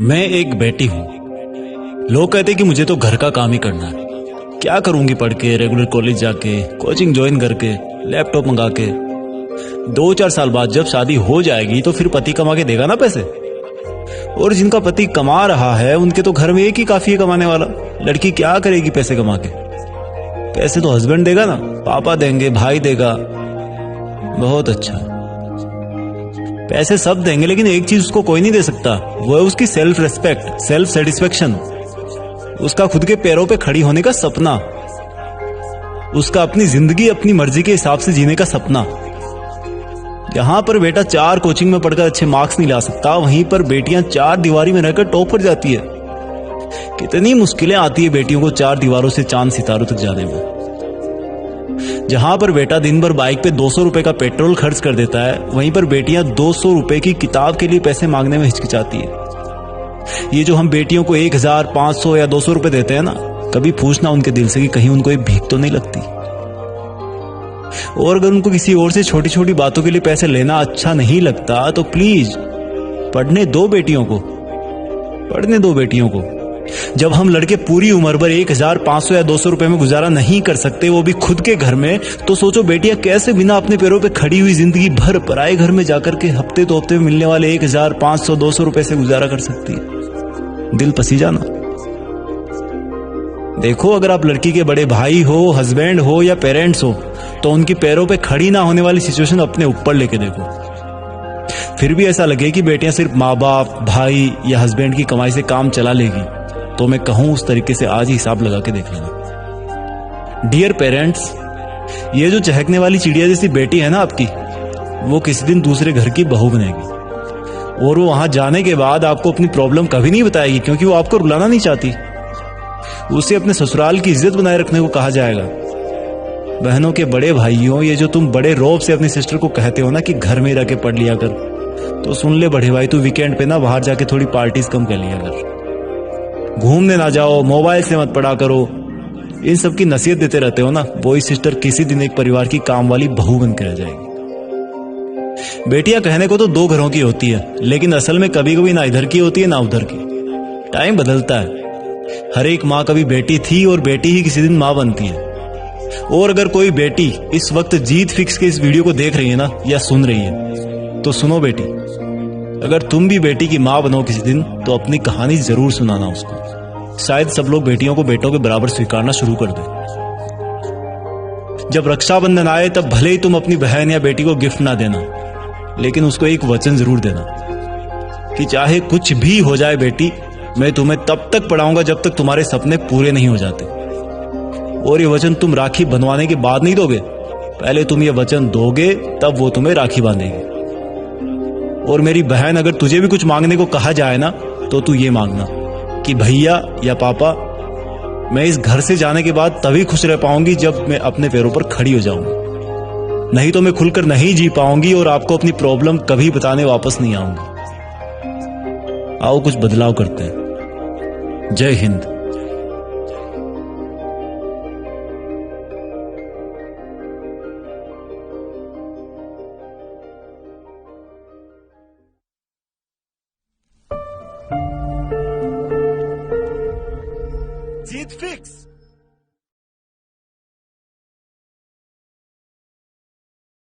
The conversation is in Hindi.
मैं एक बेटी हूँ। लोग कहते कि मुझे तो घर का काम ही करना है। क्या करूंगी पढ़ के, रेगुलर कॉलेज जाके, कोचिंग ज्वाइन करके, लैपटॉप मंगा के। 2-4 साल बाद जब शादी हो जाएगी तो फिर पति कमा के देगा ना पैसे। और जिनका पति कमा रहा है उनके तो घर में एक ही काफी है कमाने वाला। लड़की क्या करेगी पैसे कमा के? पैसे तो हस्बैंड देगा ना, पापा देंगे, भाई देगा। बहुत अच्छा, पैसे सब देंगे, लेकिन एक चीज उसको कोई नहीं दे सकता, वो है उसकी सेल्फ रेस्पेक्ट, सेल्फ सेटिस्फेक्शन, उसका खुद के पैरों पे खड़ी होने का सपना, उसका अपनी जिंदगी अपनी मर्जी के हिसाब से जीने का सपना। यहां पर बेटा 4 कोचिंग में पढ़कर अच्छे मार्क्स नहीं ला सकता, वहीं पर बेटियां 4 दीवारी में रहकर टॉप पर जाती है। कितनी मुश्किलें आती है बेटियों को 4 दीवारों से चांद सितारों तक जाने में। जहां पर बेटा दिन भर बाइक पे 200 रुपए का पेट्रोल खर्च कर देता है, वहीं पर बेटियां 200 रुपए की किताब के लिए पैसे मांगने में हिचकिचाती है। ये जो हम बेटियों को 1000, 500 या 200 रुपए देते हैं ना, कभी पूछना उनके दिल से कि कहीं उनको ये भीख तो नहीं लगती। और अगर उनको किसी और से छोटी छोटी बातों के लिए पैसे लेना अच्छा नहीं लगता तो प्लीज पढ़ने दो बेटियों को, पढ़ने दो बेटियों को। जब हम लड़के पूरी उम्र भर 1500 या 200 रुपए में गुजारा नहीं कर सकते, वो भी खुद के घर में, तो सोचो बेटियां कैसे बिना अपने पैरों पे खड़ी हुई जिंदगी भर पराए घर में जाकर के हफ्ते तो हफ्ते में मिलने वाले 1500, 200 रुपए से गुजारा कर सकती है। दिल पसीजा ना। देखो, अगर आप लड़की के बड़े भाई हो, हस्बैंड हो या पेरेंट्स हो, तो उनकी पैरों पे खड़ी ना होने वाली सिचुएशन अपने ऊपर लेके देखो। फिर भी ऐसा लगे कि बेटियां सिर्फ माँ बाप, भाई या हस्बैंड की कमाई से काम चला लेगी, तो मैं कहूं उस तरीके से आज ही हिसाब लगा के देख लेना। डियर पेरेंट्स, ये जो चहकने वाली चिड़िया जैसी बेटी है ना आपकी, वो किसी दिन दूसरे घर की बहू बनेगी। और वो वहां जाने के बाद आपको अपनी प्रॉब्लम कभी नहीं बताएगी, क्योंकि वो आपको रुलाना नहीं चाहती। उसे अपने ससुराल की इज्जत बनाए रखने को कहा जाएगा। बहनों के बड़े भाइयों, ये जो तुम बड़े रौब से अपनी सिस्टर को कहते हो ना कि घर में रह के पढ़ लिया कर, तो सुन ले बड़े भाई, तू वीकेंड पे ना बाहर जाके थोड़ी पार्टीज कम कर लिया कर, घूमने ना जाओ, मोबाइल से मत पढ़ा करो। इन सब की नसीहत देते रहते हो ना, वो ही सिस्टर किसी दिन एक परिवार की काम वाली बहू बन के रह जाएगी। बेटियां कहने को तो 2 घरों की होती है, लेकिन असल में कभी कभी ना इधर की होती है ना उधर की। टाइम बदलता है। हर एक माँ कभी बेटी थी और बेटी ही किसी दिन माँ बनती है। और अगर कोई बेटी इस वक्त जीत फिक्स के इस वीडियो को देख रही है ना या सुन रही है, तो सुनो बेटी, अगर तुम भी बेटी की माँ बनो किसी दिन, तो अपनी कहानी जरूर सुनाना उसको। शायद सब लोग बेटियों को बेटों के बराबर स्वीकारना शुरू कर दें। जब रक्षाबंधन आए तब भले ही तुम अपनी बहन या बेटी को गिफ्ट ना देना, लेकिन उसको एक वचन जरूर देना कि चाहे कुछ भी हो जाए बेटी, मैं तुम्हें तब तक पढ़ाऊंगा जब तक तुम्हारे सपने पूरे नहीं हो जाते। और ये वचन तुम राखी बंधवाने के बाद नहीं दोगे, पहले तुम ये वचन दोगे तब वो तुम्हें राखी बांधेगी। और मेरी बहन, अगर तुझे भी कुछ मांगने को कहा जाए ना, तो तू ये मांगना कि भैया या पापा, मैं इस घर से जाने के बाद तभी खुश रह पाऊंगी जब मैं अपने पैरों पर खड़ी हो जाऊंगी, नहीं तो मैं खुलकर नहीं जी पाऊंगी और आपको अपनी प्रॉब्लम कभी बताने वापस नहीं आऊंगी। आओ कुछ बदलाव करते हैं। जय हिंद। जीत फिक्स।